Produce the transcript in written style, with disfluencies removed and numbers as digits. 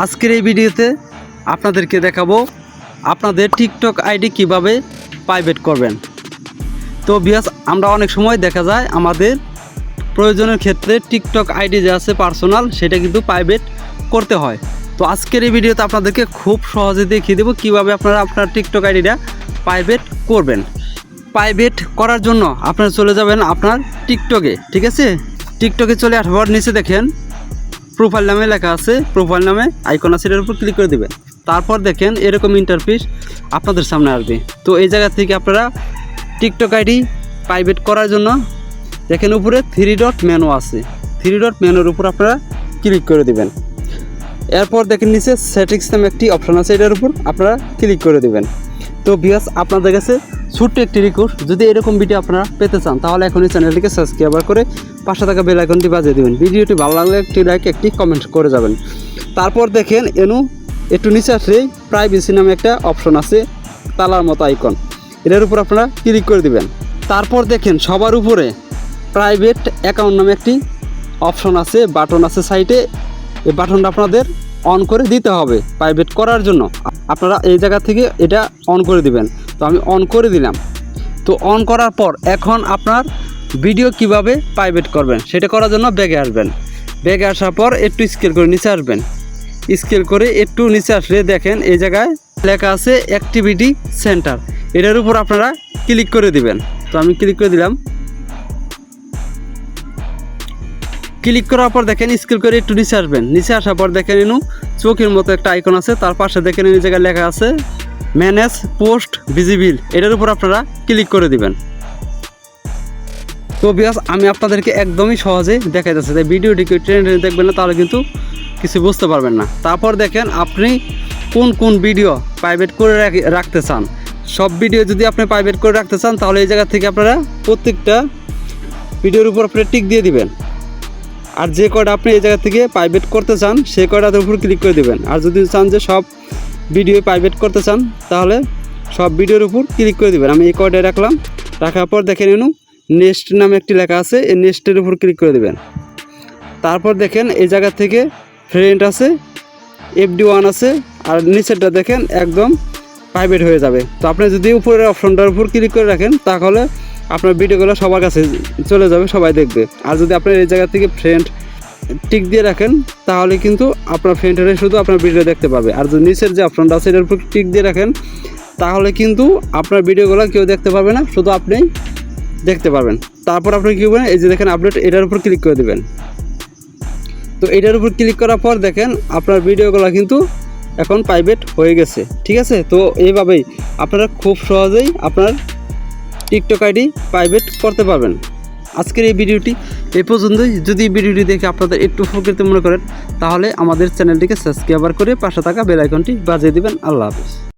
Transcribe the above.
আজকের এই ভিডিওতে আপনাদেরকে দেখাবো আপনাদের টিকটক আইডি কিভাবে প্রাইভেট করবেন। তো ভিউয়ার্স, আমরা অনেক সময় দেখা যায় আমাদের প্রয়োজনের ক্ষেত্রে টিকটক আইডি যে আছে পার্সোনাল, সেটা কিন্তু প্রাইভেট করতে হয়। তো আজকের এই ভিডিওতে আপনাদেরকে খুব সহজে দেখিয়ে দেবো কীভাবে আপনারা আপনার টিকটক আইডিটা প্রাইভেট করবেন। প্রাইভেট করার জন্য আপনারা চলে যাবেন আপনার টিকটকে, ঠিক আছে। টিকটকে চলে আসার নিচে দেখেন প্রোফাইল নামে লেখা আছে, প্রোফাইল নামে আইকন আছে, এর উপর ক্লিক করে দেবেন। তারপর দেখেন এরকম ইন্টারফেস আপনাদের সামনে আসবে। তো এই জায়গা থেকে আপনারা টিকটক আইডি প্রাইভেট করার জন্য দেখেন উপরে 3 ডট মেনু আছে, 3 ডট মেনুর উপর আপনারা ক্লিক করে দেবেন। এরপর দেখেন নিচে সেটিংস নামে একটি অপশান আছে, এটার উপর আপনারা ক্লিক করে দেবেন। তো ভিউয়ার্স, আপনাদের কাছে ছোট্ট একটি রিকোয়েস্ট, যদি এরকম ভিডিও আপনারা পেতে চান তাহলে এখনই চ্যানেলটিকে সাবস্ক্রাইব করে পাশে থাকা বেল আইকনটি বাজিয়ে দেবেন। ভিডিওটি ভালো লাগলে একটি লাইক, একটি কমেন্ট করে যাবেন। তারপর দেখেন একটু নিচে আসলে প্রাইভেসি নামে একটা অপশন আছে, তালার মতো আইকন, এটার উপর আপনারা ক্লিক করে দিবেন। তারপর দেখেন সবার উপরে প্রাইভেট অ্যাকাউন্ট নামে একটি অপশন আছে, বাটন আছে সাইডে। এই বাটনটা আপনাদের অন করে দিতে হবে প্রাইভেট করার জন্য। আপনারা এই জায়গা থেকে এটা অন করে দিবেন। তো আমি অন করে দিলাম। তো অন করার পর এখন আপনার ভিডিও কিভাবে প্রাইভেট করবেন সেটা করার জন্য ব্যাগে আসবেন। ব্যাগে আসার পর একটু স্কেল করে নিচে আসবেন। স্কেল করে একটু নিচে আসলে দেখেন এই জায়গায় লেখা আছে অ্যাক্টিভিটি সেন্টার, এটার উপর আপনারা ক্লিক করে দিবেন। তো আমি ক্লিক করে দিলাম। ক্লিক করার পর দেখেন স্কেল করে একটু নিচে আসবেন। নিচে আসার পর দেখেন চোখের মতো একটা আইকন আছে, তার পাশে দেখেন এই জায়গায় লেখা আছে ম্যানেজ পোস্ট ভিজিবল, এটার উপর আপনারা ক্লিক করে দিবেন। তো ভিউয়ার্স, আমি আপনাদেরকে একদমই সহজে দেখাই যাচ্ছে, তাই ভিডিওটি কেউ ট্রেনে দেখবেন না, তাহলে কিন্তু কিছু বুঝতে পারবেন না। তারপর দেখেন আপনি কোন কোন ভিডিও প্রাইভেট করে রাখতে চান। সব ভিডিও যদি আপনি প্রাইভেট করে রাখতে চান তাহলে এই জায়গা থেকে আপনারা প্রত্যেকটা ভিডিওর উপর আপনি টিক দিয়ে দিবেন। আর যে কয়টা আপনি এই জায়গা থেকে প্রাইভেট করতে চান সেই কয়টার উপর ক্লিক করে দেবেন। আর যদি চান যে সব ভিডিও প্রাইভেট করতে চান তাহলে সব ভিডিওর উপর ক্লিক করে দেবেন। আমি এই কয়টায় রাখলাম। রাখার পর দেখেন নেক্সট নামে একটি লেখা আছে, এই নেক্সটের উপর ক্লিক করে দেবেন। তারপর দেখেন এই জায়গা থেকে ফ্রেন্ড আছে, FD1 আছে, আর নিচেরটা দেখেন একদম প্রাইভেট হয়ে যাবে। তো আপনি যদি উপরের অপশনটার উপর ক্লিক করে রাখেন তাহলে আপনার ভিডিওগুলো সবার কাছে চলে যাবে, সবাই দেখবে। আর যদি আপনার এই জায়গা থেকে ফ্রেন্ড টিক দিয়ে রাখেন তাহলে কিন্তু আপনার ফ্রেন্ডেরা শুধু আপনার ভিডিও দেখতে পাবে। আর যদি নিচের যে অপশনটা আছে এটার উপর টিক দিয়ে রাখেন তাহলে কিন্তু আপনার ভিডিওগুলো কেউ দেখতে পারবে না, শুধু আপনিই দেখতে পারবেন। তারপর আপনি কী করবেন, এই যে দেখেন আপডেট, এটার উপর ক্লিক করে দেবেন। তো এটার উপর ক্লিক করার পর দেখেন আপনার ভিডিওগুলো কিন্তু এখন প্রাইভেট হয়ে গেছে, ঠিক আছে। তো এইভাবেই আপনারা খুব সহজেই আপনার টিকটক আইডি প্রাইভেট করতে পারবেন। আজকের এই ভিডিওটি এই পর্যন্তই। যদি ভিডিওটি দেখে আপনাদের একটু উপকৃত মনে করেন তাহলে আমাদের চ্যানেলটিকে সাবস্ক্রাইব করে পাশে থাকা বেল আইকনটি বাজিয়ে দিবেন। আল্লাহ হাফেজ।